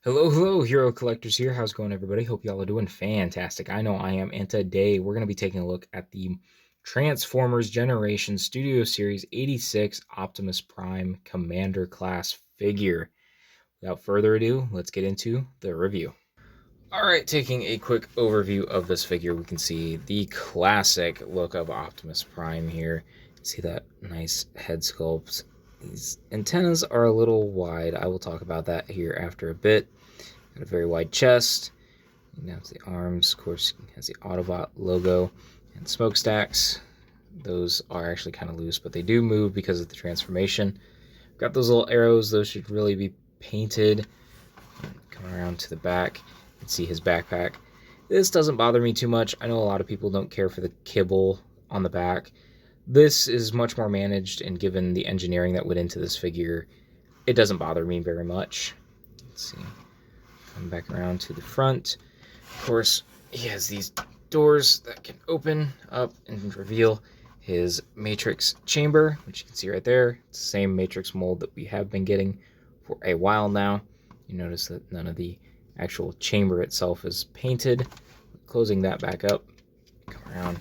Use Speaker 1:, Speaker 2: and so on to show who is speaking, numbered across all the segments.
Speaker 1: Hello, Hero Collectors here. How's it going, everybody? Hope y'all are doing fantastic. I know I am, and today we're going to be taking a look at the Transformers Generation Studio Series 86 Optimus Prime Commander Class figure. Without further ado, let's get into the review. Alright, taking a quick overview of this figure, we can see the classic look of Optimus Prime here. See that nice head sculpt. These antennas are a little wide. I will talk about that here after a bit. Got a very wide chest. Now it's the arms, of course, has the Autobot logo and smokestacks. Those are actually kind of loose, but they do move because of the transformation. Got those little arrows. Those should really be painted. Come around to the back. You can see his backpack. This doesn't bother me too much. I know a lot of people don't care for the kibble on the back. This is much more managed, and given the engineering that went into this figure, it doesn't bother me very much. Let's see. Come back around to the front. Of course, he has these doors that can open up and reveal his Matrix chamber, which you can see right there. It's the same Matrix mold that we have been getting for a while now. You notice that none of the actual chamber itself is painted. Closing that back up, come around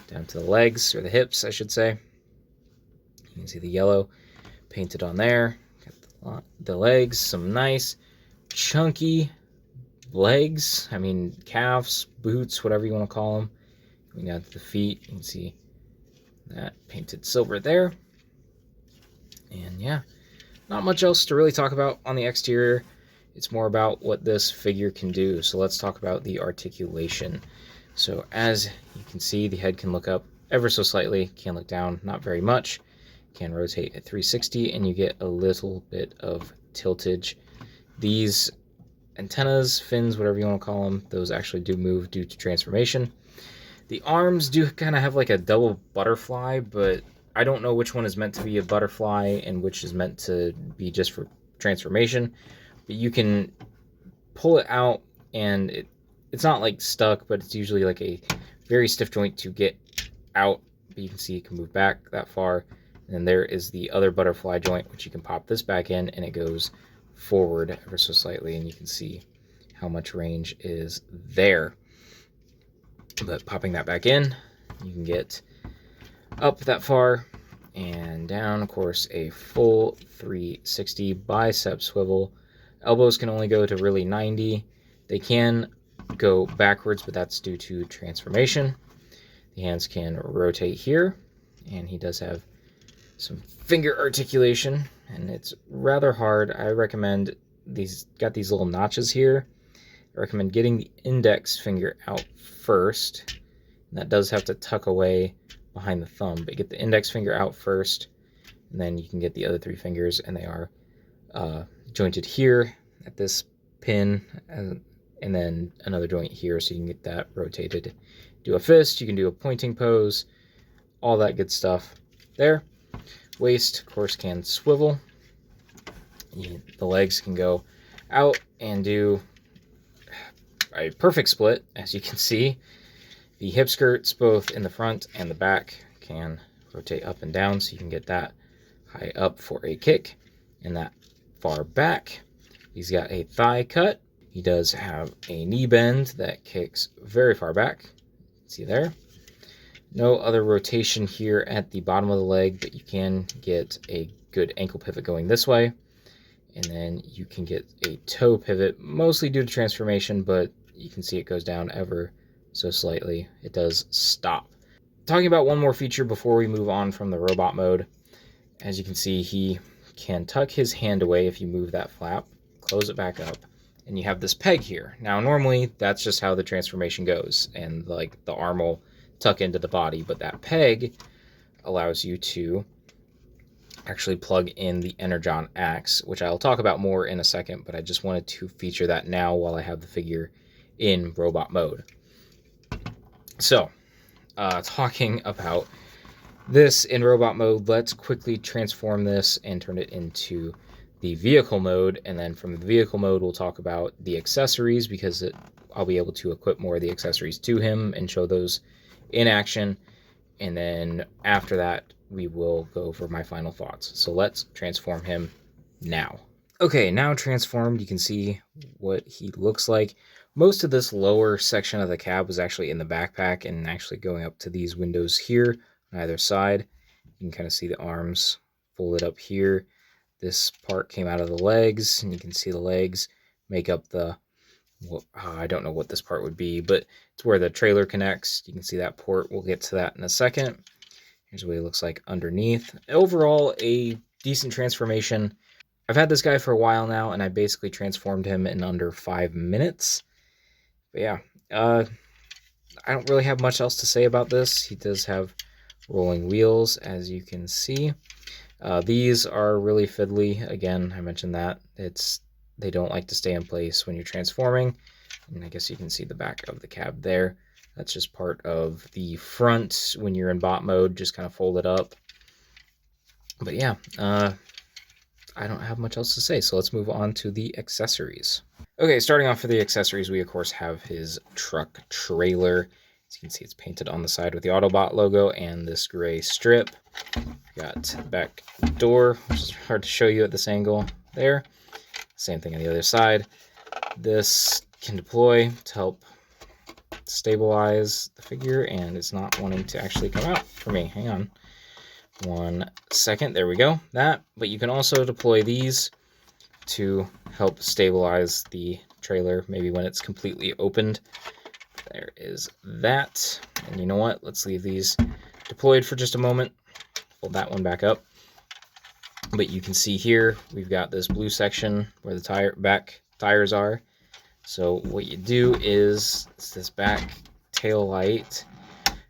Speaker 1: down to the legs, or the hips, I should say. You can see the yellow painted on there. Got the legs, some nice chunky legs. I mean, calves, boots, whatever you want to call them. Going down to the feet, you can see that painted silver there. And yeah, not much else to really talk about on the exterior. It's more about what this figure can do. So let's talk about the articulation. So as you can see, the head can look up ever so slightly, can look down not very much, can rotate at 360, and you get a little bit of tiltage. These antennas, fins, whatever you want to call them, those actually do move due to transformation. The arms do kind of have like a double butterfly, but I don't know which one is meant to be a butterfly and which is meant to be just for transformation. But you can pull it out, and it's not like stuck, but it's usually like a very stiff joint to get out. But you can see it can move back that far. And then there is the other butterfly joint, which you can pop this back in, and it goes forward ever so slightly, and you can see how much range is there. But popping that back in, you can get up that far and down. Of course, a full 360 bicep swivel. Elbows can only go to really 90. They can go backwards, but that's due to transformation. The hands can rotate here, and he does have some finger articulation, and it's rather hard. I recommend got these little notches here. I recommend getting the index finger out first. And that does have to tuck away behind the thumb, but get the index finger out first, and then you can get the other three fingers, and they are jointed here at this pin, and then another joint here, so you can get that rotated. Do a fist, you can do a pointing pose, all that good stuff there. Waist, of course, can swivel. The legs can go out and do a perfect split, as you can see. The hip skirts, both in the front and the back, can rotate up and down, so you can get that high up for a kick, and that far back. He's got a thigh cut. He does have a knee bend that kicks very far back. See there? No other rotation here at the bottom of the leg, but you can get a good ankle pivot going this way. And then you can get a toe pivot, mostly due to transformation, but you can see it goes down ever so slightly. It does stop. Talking about one more feature before we move on from the robot mode. As you can see, he can tuck his hand away if you move that flap, close it back up, and you have this peg here. Now, normally, that's just how the transformation goes, and like the arm will tuck into the body, but that peg allows you to actually plug in the Energon axe, which I'll talk about more in a second, but I just wanted to feature that now while I have the figure in robot mode. So, talking about this in robot mode, let's quickly transform this and turn it into the vehicle mode, and then from the vehicle mode we'll talk about the accessories, because I'll be able to equip more of the accessories to him and show those in action, and then after that we will go over my final thoughts. So let's transform him now. Okay, now transformed, you can see what he looks like. Most of this lower section of the cab was actually in the backpack and actually going up to these windows here on either side. You can kind of see the arms folded up here. This part came out of the legs, and you can see the legs make up the, I don't know what this part would be, but it's where the trailer connects. You can see that port. We'll get to that in a second. Here's what he looks like underneath. Overall, a decent transformation. I've had this guy for a while now, and I basically transformed him in under 5 minutes. But yeah, I don't really have much else to say about this. He does have rolling wheels, as you can see. These are really fiddly. Again, I mentioned that. They don't like to stay in place when you're transforming. And I guess you can see the back of the cab there. That's just part of the front when you're in bot mode, just kind of fold it up. But yeah, I don't have much else to say, so let's move on to the accessories. Okay, starting off for the accessories, we of course have his truck trailer. As you can see, it's painted on the side with the Autobot logo and this gray strip. We got back door, which is hard to show you at this angle there. Same thing on the other side. This can deploy to help stabilize the figure, and it's not wanting to actually come out for me. Hang on 1 second. There we go. That. But you can also deploy these to help stabilize the trailer, maybe when it's completely opened. There is that. And you know what? Let's leave these deployed for just a moment. Fold that one back up. But you can see here, we've got this blue section where the back tires are. So what you do is, it's this back tail light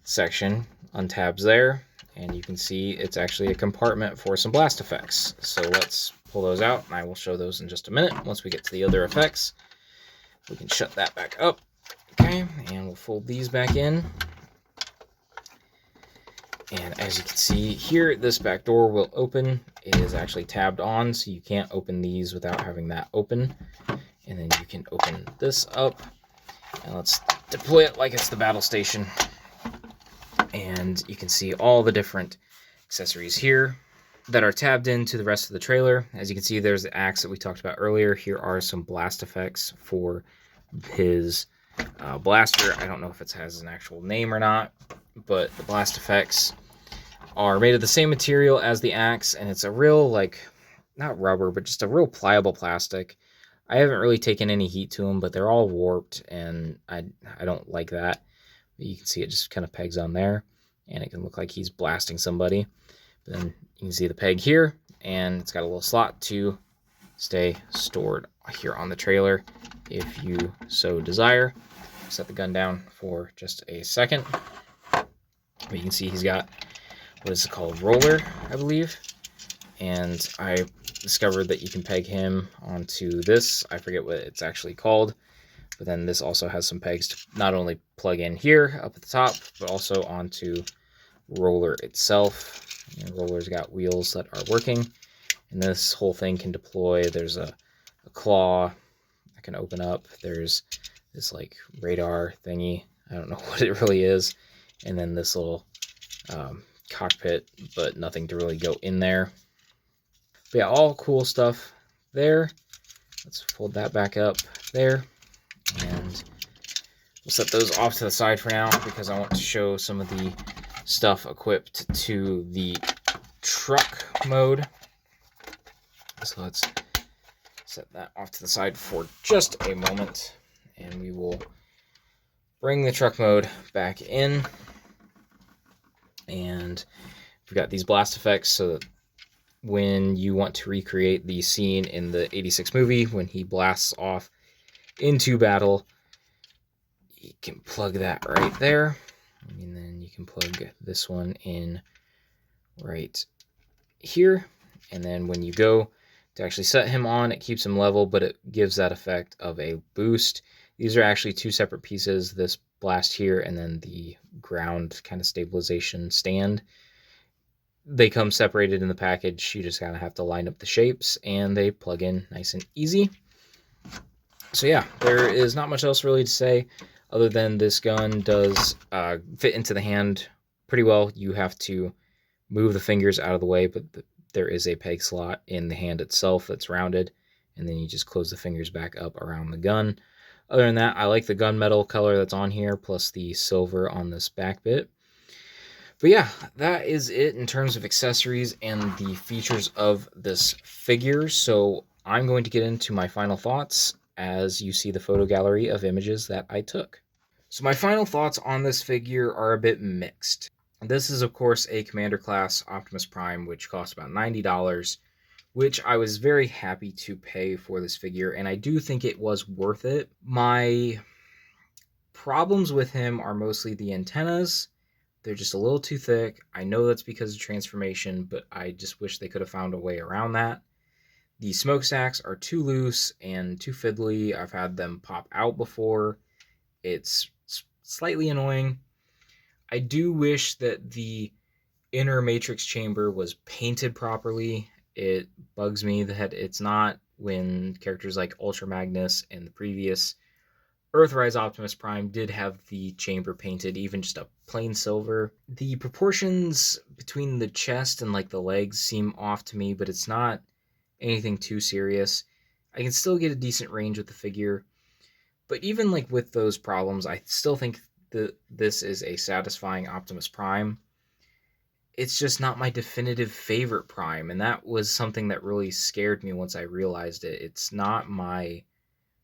Speaker 1: section, untabs there, and you can see it's actually a compartment for some blast effects. So let's pull those out, and I will show those in just a minute. Once we get to the other effects, we can shut that back up. Okay, and we'll fold these back in. And as you can see here, this back door will open. It is actually tabbed on, so you can't open these without having that open. And then you can open this up. And let's deploy it like it's the battle station. And you can see all the different accessories here that are tabbed into the rest of the trailer. As you can see, there's the axe that we talked about earlier. Here are some blast effects for his blaster. I don't know if it has an actual name or not, but the blast effects are made of the same material as the axe, and it's a real, like, not rubber, but just a real pliable plastic. I haven't really taken any heat to them, but they're all warped, and I don't like that. You can see it just kind of pegs on there, and it can look like he's blasting somebody. But then you can see the peg here, and it's got a little slot to stay stored here on the trailer if you so desire. Set the gun down for just a second. But you can see he's got what is it called, roller, I believe. And I discovered that you can peg him onto this. I forget what it's actually called. But then this also has some pegs to not only plug in here up at the top, but also onto roller itself. And roller's got wheels that are working. And this whole thing can deploy. There's a claw that can open up. There's this like radar thingy. I don't know what it really is. And then this little cockpit, but nothing to really go in there. But yeah, all cool stuff there. Let's fold that back up there. And we'll set those off to the side for now because I want to show some of the stuff equipped to the truck mode. So let's set that off to the side for just a moment, and we will bring the truck mode back in. And we've got these blast effects so that when you want to recreate the scene in the 86 movie when he blasts off into battle, you can plug that right there, and then you can plug this one in right here. And then when you go to actually set him on, it keeps him level, but it gives that effect of a boost. These are actually two separate pieces, this blast here and then the ground kind of stabilization stand. They come separated in the package. You just kind of have to line up the shapes, and they plug in nice and easy. So yeah, there is not much else really to say other than this gun does fit into the hand pretty well. You have to move the fingers out of the way, but there is a peg slot in the hand itself that's rounded, and then you just close the fingers back up around the gun. Other than that, I like the gunmetal color that's on here, plus the silver on this back bit. But yeah, that is it in terms of accessories and the features of this figure. So I'm going to get into my final thoughts as you see the photo gallery of images that I took. So my final thoughts on this figure are a bit mixed. This is, of course, a Commander class Optimus Prime, which costs about $90, which I was very happy to pay for this figure, and I do think it was worth it. My problems with him are mostly the antennas. They're just a little too thick. I know that's because of transformation, but I just wish they could have found a way around that. The smokestacks are too loose and too fiddly. I've had them pop out before. It's slightly annoying. I do wish that the inner matrix chamber was painted properly. It bugs me that it's not when characters like Ultra Magnus and the previous Earthrise Optimus Prime did have the chamber painted, even just a plain silver. The proportions between the chest and like the legs seem off to me, but it's not anything too serious. I can still get a decent range with the figure, but even like with those problems, I still think that this is a satisfying Optimus Prime. It's just not my definitive favorite Prime, and that was something that really scared me once I realized it. It's not my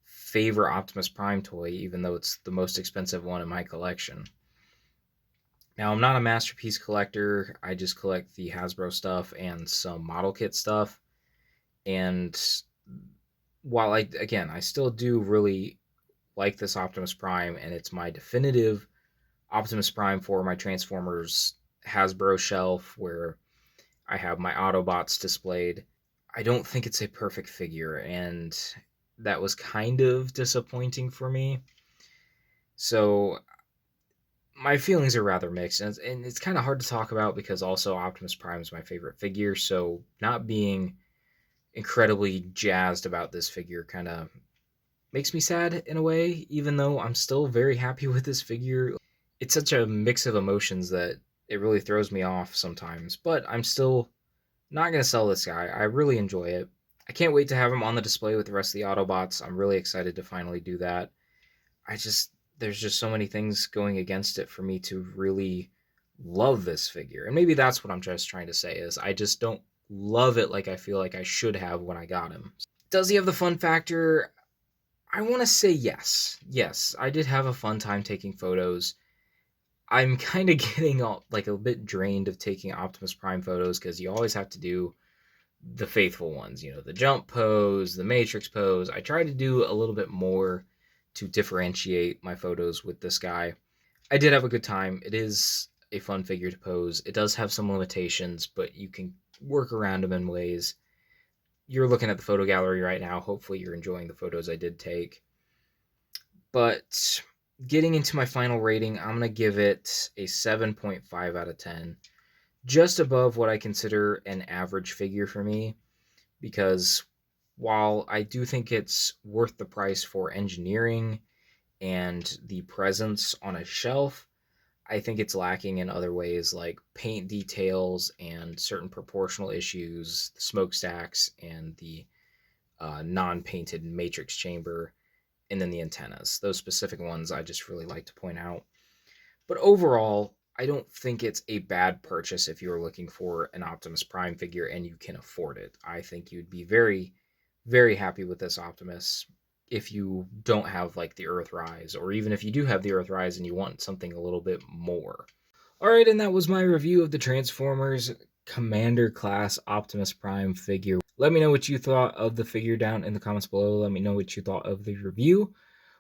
Speaker 1: favorite Optimus Prime toy, even though it's the most expensive one in my collection. Now, I'm not a masterpiece collector. I just collect the Hasbro stuff and some model kit stuff. And while I still do really like this Optimus Prime, and it's my definitive Optimus Prime for my Transformers Hasbro shelf where I have my Autobots displayed, I don't think it's a perfect figure, and that was kind of disappointing for me. So my feelings are rather mixed, and it's kind of hard to talk about because also Optimus Prime is my favorite figure, so not being incredibly jazzed about this figure kind of makes me sad in a way, even though I'm still very happy with this figure. It's such a mix of emotions that it really throws me off sometimes, but I'm still not going to sell this guy. I really enjoy it. I can't wait to have him on the display with the rest of the Autobots. I'm really excited to finally do that. There's just so many things going against it for me to really love this figure. And maybe that's what I'm just trying to say is I just don't love it like I feel like I should have when I got him. Does he have the fun factor? I want to say yes. Yes, I did have a fun time taking photos. I'm kind of getting like a bit drained of taking Optimus Prime photos because you always have to do the faithful ones, the jump pose, the matrix pose. I try to do a little bit more to differentiate my photos with this guy. I did have a good time. It is a fun figure to pose. It does have some limitations, but you can work around them in ways. You're looking at the photo gallery right now. Hopefully you're enjoying the photos I did take. But getting into my final rating, I'm going to give it a 7.5 out of 10. Just above what I consider an average figure for me, because while I do think it's worth the price for engineering and the presence on a shelf, I think it's lacking in other ways like paint details and certain proportional issues, the smokestacks and the non-painted matrix chamber, and then the antennas. Those specific ones I just really like to point out. But overall, I don't think it's a bad purchase if you're looking for an Optimus Prime figure and you can afford it. I think you'd be very, very happy with this Optimus if you don't have like the Earthrise, or even if you do have the Earthrise and you want something a little bit more. Alright, and that was my review of the Transformers Commander Class Optimus Prime figure. Let me know what you thought of the figure down in the comments below. Let me know what you thought of the review.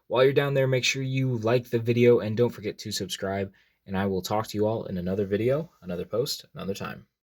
Speaker 1: While you're down there, make sure you like the video and don't forget to subscribe. And I will talk to you all in another video, another post, another time.